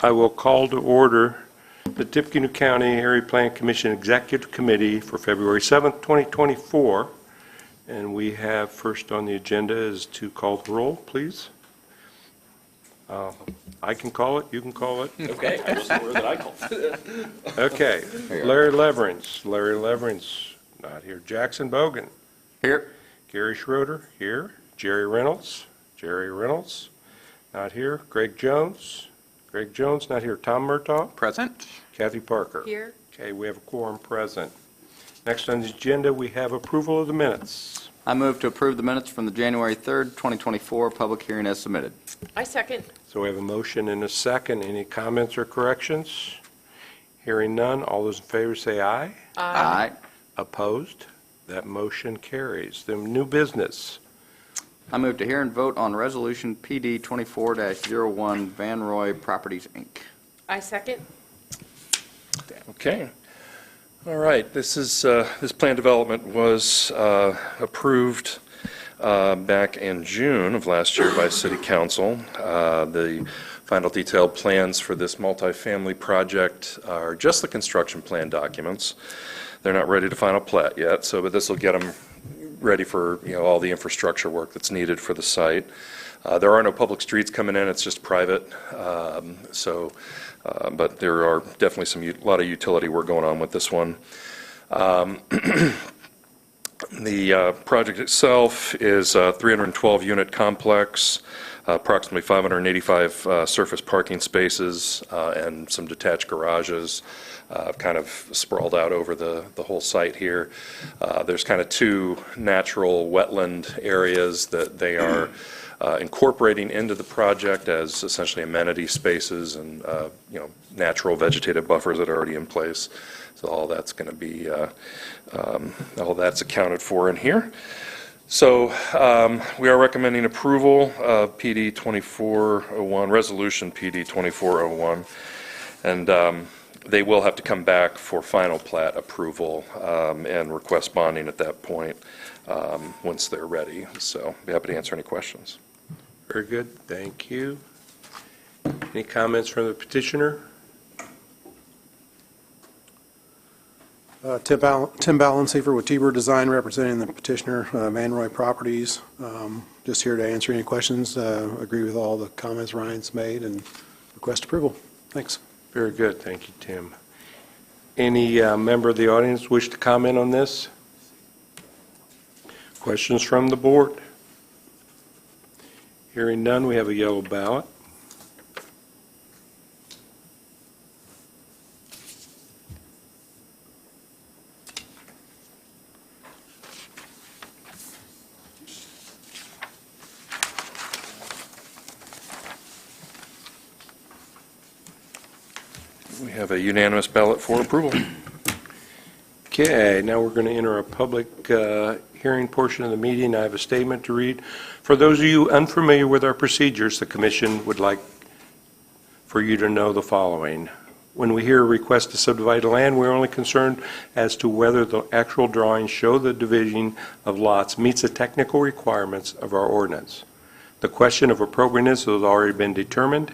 I will call to order the Tippecanoe County Area Plan Commission Executive Committee for February 7th, 2024. And we have first on the agenda is to call the roll, please. I can call it, you can call it. Okay, I wasn't aware that I called. Okay, Larry Leverance, not here. Jackson Bogan. Here. Gary Schroeder, here. Jerry Reynolds, not here. Greg Jones, not here. Tom Murtaugh. Present. Kathy Parker. Here. Okay, we have a quorum present. Next on the agenda, we have approval of the minutes. I move to approve the minutes from the January 3rd, 2024 public hearing as submitted. I second. So we have a motion and a second. Any comments or corrections? Hearing none, all those in favor say aye. Aye. Opposed? That motion carries. The new business. I move to hear and vote on Resolution PD 24-01 Van Roy Properties, Inc. I second. Okay. All right. This plan development was approved back in June of last year by City Council. The final detailed plans for this multifamily project are just the construction plan documents. They're not ready to final plat yet, but this will get them ready for all the infrastructure work that's needed for the site. There are no public streets coming in; it's just private. But there are definitely a lot of utility work going on with this one. The project itself is a 312-unit complex, approximately 585 surface parking spaces, and some detached garages kind of sprawled out over the whole site here. There's kind of two natural wetland areas that they are incorporating into the project as essentially amenity spaces and natural vegetative buffers that are already in place. So all that's going to be all that's accounted for in here. So we are recommending approval of PD 2401, Resolution PD 2401, and they will have to come back for final plat approval and request bonding at that point once they're ready. So I'll be happy to answer any questions. Very good. Thank you. Any comments from the petitioner? Tim Ballensefer with T-Bird Design, representing the petitioner, Van Roy Properties. Just here to answer any questions. Agree with all the comments Ryan's made and request approval. Thanks. Very good. Thank you, Tim. Any member of the audience wish to comment on this? Questions from the board? Hearing none, we have a yellow ballot. We have a unanimous ballot for approval. Okay, now we're going to enter a public hearing portion of the meeting. I have a statement to read. For those of you unfamiliar with our procedures, the Commission would like for you to know the following. When we hear a request to subdivide land, we're only concerned as to whether the actual drawings show the division of lots meets the technical requirements of our ordinance. The question of appropriateness has already been determined.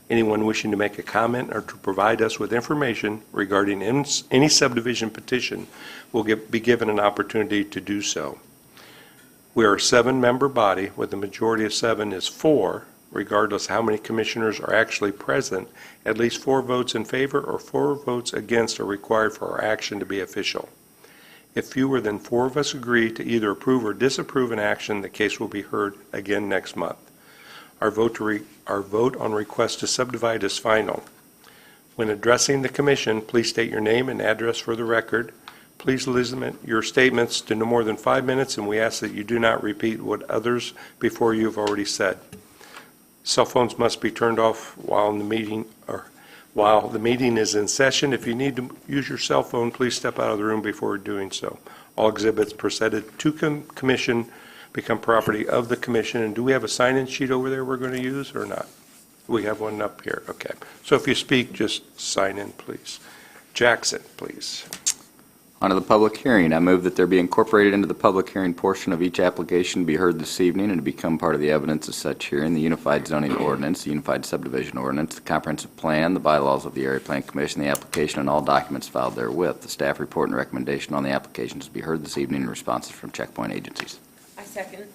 Anyone wishing to make a comment or to provide us with information regarding any subdivision petition will be given an opportunity to do so. We are a 7-member body, with the majority of 7 is 4, regardless how many commissioners are actually present. At least 4 votes in favor or 4 votes against are required for our action to be official. If fewer than 4 of us agree to either approve or disapprove an action, the case will be heard again next month. Our vote on request to subdivide is final. When addressing the Commission, please state your name and address for the record. Please limit your statements to no more than 5 minutes, and we ask that you do not repeat what others before you have already said. Cell phones must be turned off while the meeting is in session. If you need to use your cell phone, please step out of the room before doing so. All exhibits presented to Commission become property of the Commission. And do we have a sign-in sheet over there we're going to use or not? We have one up here. Okay. So if you speak, just sign in, please. Jackson, please. On to the public hearing. I move that there be incorporated into the public hearing portion of each application to be heard this evening and to become part of the evidence of such hearing, the Unified Zoning Ordinance, the Unified Subdivision Ordinance, the Comprehensive Plan, the bylaws of the Area Plan Commission, the application, and all documents filed therewith. The staff report and recommendation on the applications to be heard this evening and responses from checkpoint agencies. I second.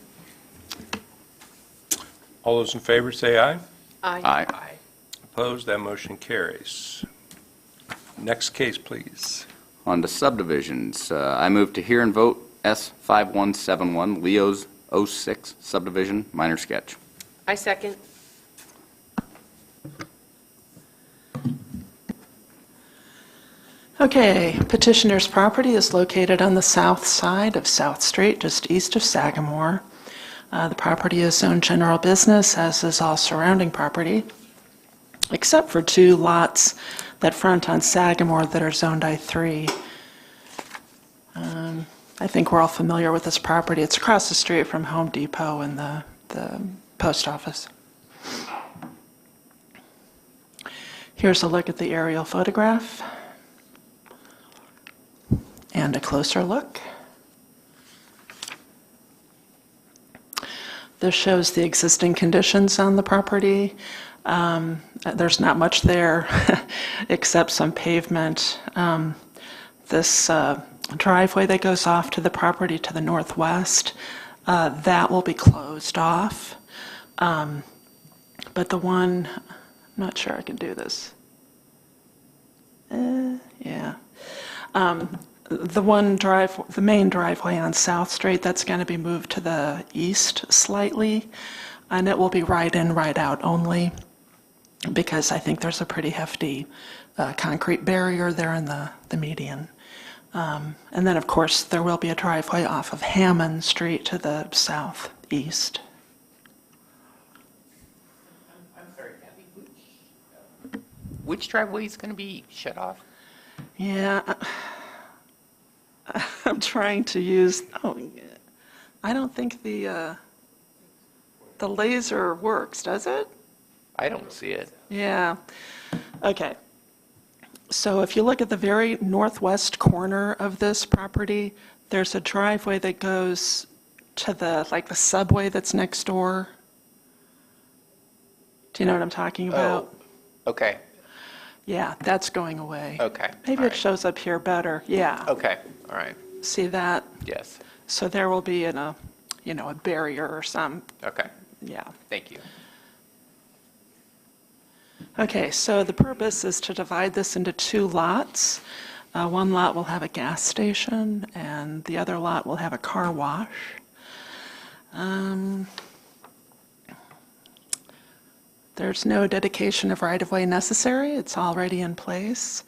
All those in favor say aye. Aye. Opposed? That motion carries. Next case, please. On to subdivisions. I move to hear and vote S5171, Leo's 06 subdivision, minor sketch. I second. Okay, petitioner's property is located on the south side of South Street, just east of Sagamore. The property is zoned general business, as is all surrounding property, except for 2 lots that front on Sagamore that are zoned I-3. I think we're all familiar with this property. It's across the street from Home Depot and the post office. Here's a look at the aerial photograph and a closer look. This shows the existing conditions on the property. There's not much there except some pavement. This driveway that goes off to the property to the northwest, that will be closed off. But the one, I'm not sure I can do this. Yeah. The main driveway on South Street, that's going to be moved to the east slightly, and it will be right in, right out only, because I think there's a pretty hefty concrete barrier there in the median. And then, of course, there will be a driveway off of Hammond Street to the southeast. I'm sorry, Kathy, which driveway is going to be shut off? Yeah, I'm trying to use, I don't think the laser works, does it? I don't see it. Yeah. Okay. So if you look at the very northwest corner of this property, there's a driveway that goes to the subway that's next door. Do you know what I'm talking about? Okay, Yeah, that's going away. okay. Maybe all it right. shows up here better. Yeah. Okay, all right, See that? yes, So there will be a barrier or some, okay, yeah. thank you. Okay, so the purpose is to divide this into 2 lots. One lot will have a gas station, and the other lot will have a car wash. There's no dedication of right-of-way necessary. It's already in place.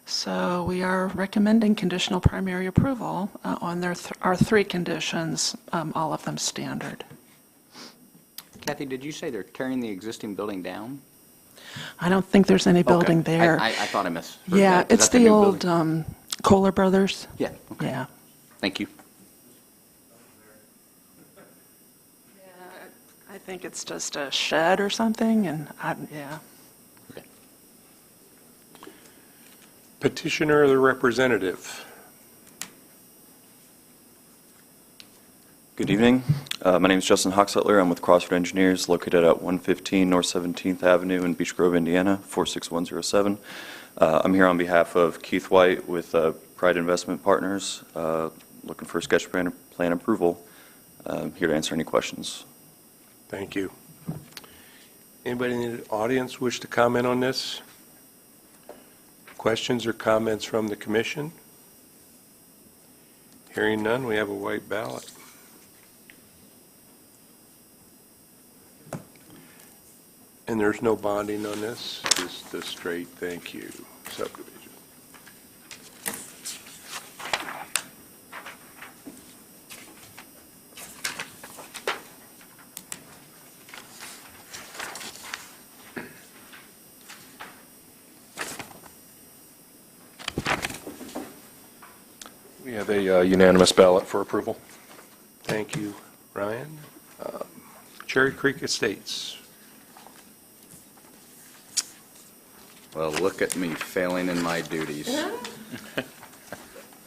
So we are recommending conditional primary approval on our 3 conditions, all of them standard. Kathy, did you say they're tearing the existing building down? I don't think there's any building Okay. there. I thought I misheard Yeah, that. Is it's that the new old building? Kohler Brothers. Yeah, okay. Yeah. Thank you. I think it's just a shed or something, and yeah. Okay. Petitioner or the representative? Good evening. My name is Justin Hoxhutler. I'm with Crossroad Engineers, located at 115 North 17th Avenue in Beech Grove, Indiana, 46107. I'm here on behalf of Keith White with Pride Investment Partners, looking for sketch plan approval. Here to answer any questions. Thank you. Anybody in the audience wish to comment on this? Questions or comments from the commission? Hearing none, we have a white ballot. And there's no bonding on this, just a straight thank you subdivision. We have a unanimous ballot for approval. Thank you, Ryan. Cherry Creek Estates. Well, look at me failing in my duties.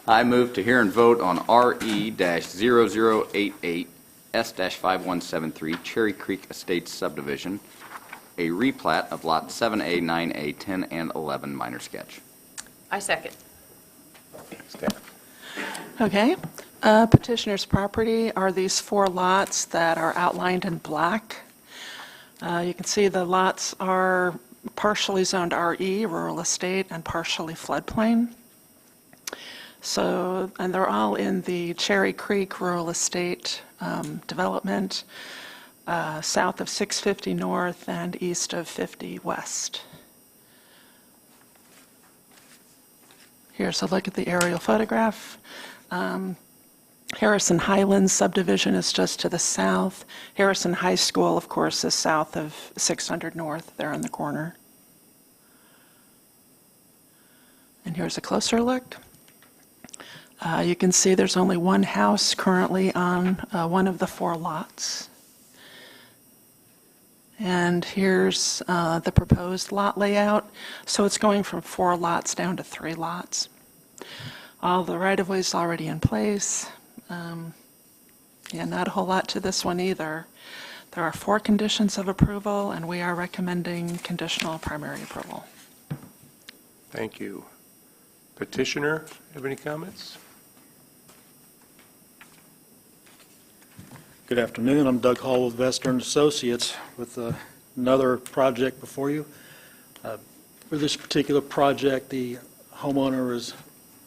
I move to hear and vote on RE-0088 S-5173 Cherry Creek Estates subdivision, a replat of Lot 7A, 9A, 10, and 11 minor sketch. I second. Staff. Okay. Petitioner's property are these 4 lots that are outlined in black. You can see the lots are partially zoned RE, rural estate, and partially floodplain. So, and they're all in the Cherry Creek rural estate development, south of 650 north and east of 50 west. Here's a look at the aerial photograph. Harrison Highlands subdivision is just to the south. Harrison High School, of course, is south of 600 north, there in the corner. And here's a closer look. You can see there's only one house currently on one of the 4 lots. And here's the proposed lot layout. So it's going from 4 lots down to 3 lots. All the right-of-way is already in place. Yeah, not a whole lot to this one either. There are 4 conditions of approval, and we are recommending conditional primary approval. Thank you. Petitioner, have any comments? Good afternoon. I'm Doug Hall with Western Associates with another project before you. For this particular project, the homeowner is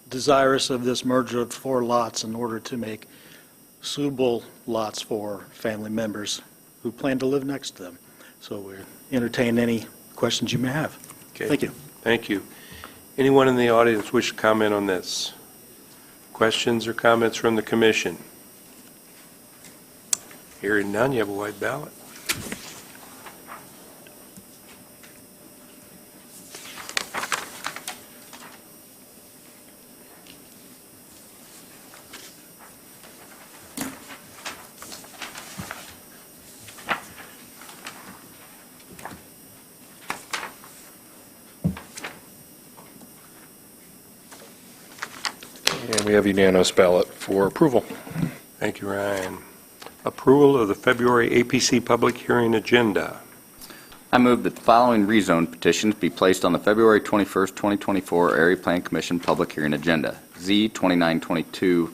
desirous of this merger of 4 lots in order to make suitable lots for family members who plan to live next to them. So we entertain any questions you may have. Okay. Thank you. Thank you. Anyone in the audience wish to comment on this? Questions or comments from the commission? Hearing none, you have a white ballot. And we have unanimous ballot for approval. Thank you, Ryan. Approval of the February APC public hearing agenda. I move that the following rezone petitions be placed on the February 21st, 2024 Area Plan Commission public hearing agenda. Z 2922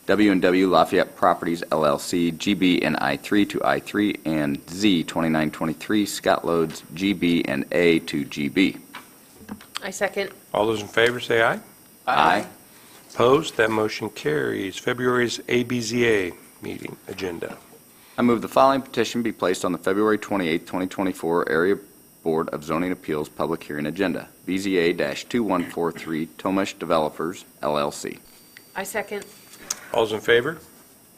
W&W Lafayette Properties LLC GB and I3 to I3 and Z 2923 Scott Loads GB and A to GB. I second. All those in favor say aye. Aye. Opposed? That motion carries. February's ABZA meeting agenda. I move the following petition be placed on the February 28, 2024 Area Board of Zoning Appeals public hearing agenda. BZA-2143 Tomish Developers, LLC. I second. All those in favor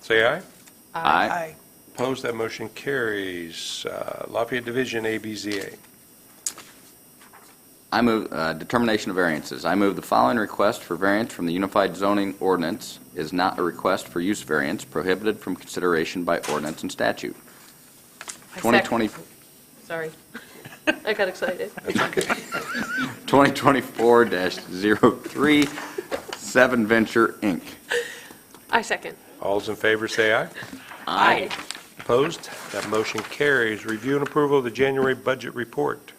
say aye. Aye. Opposed? That motion carries. Lafayette Division ABZA. I move determination of variances. I move the following request for variance from the Unified Zoning Ordinance is not a request for use variance prohibited from consideration by ordinance and statute. I 2020 second. Sorry. I got excited. 2024-03 Seven Venture, Inc. I second. All those in favor say aye. Aye. Opposed? That motion carries. Review and approval of the January budget report.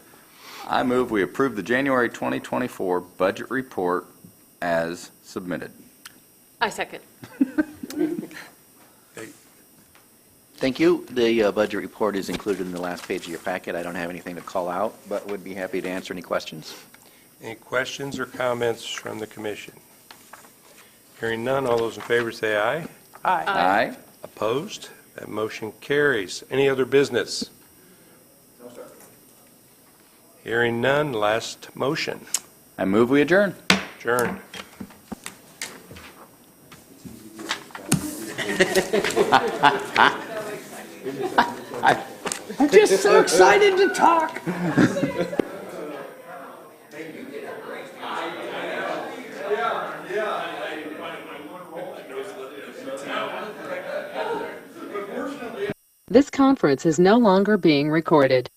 I move we approve the January 2024 budget report as submitted. I second. Thank you. The budget report is included in the last page of your packet. I don't have anything to call out, but would be happy to answer any questions. Any questions or comments from the commission? Hearing none, all those in favor say aye. Aye. Opposed? That motion carries. Any other business? Hearing none, last motion. I move we adjourn. Adjourned. I'm just so excited to talk. This conference is no longer being recorded.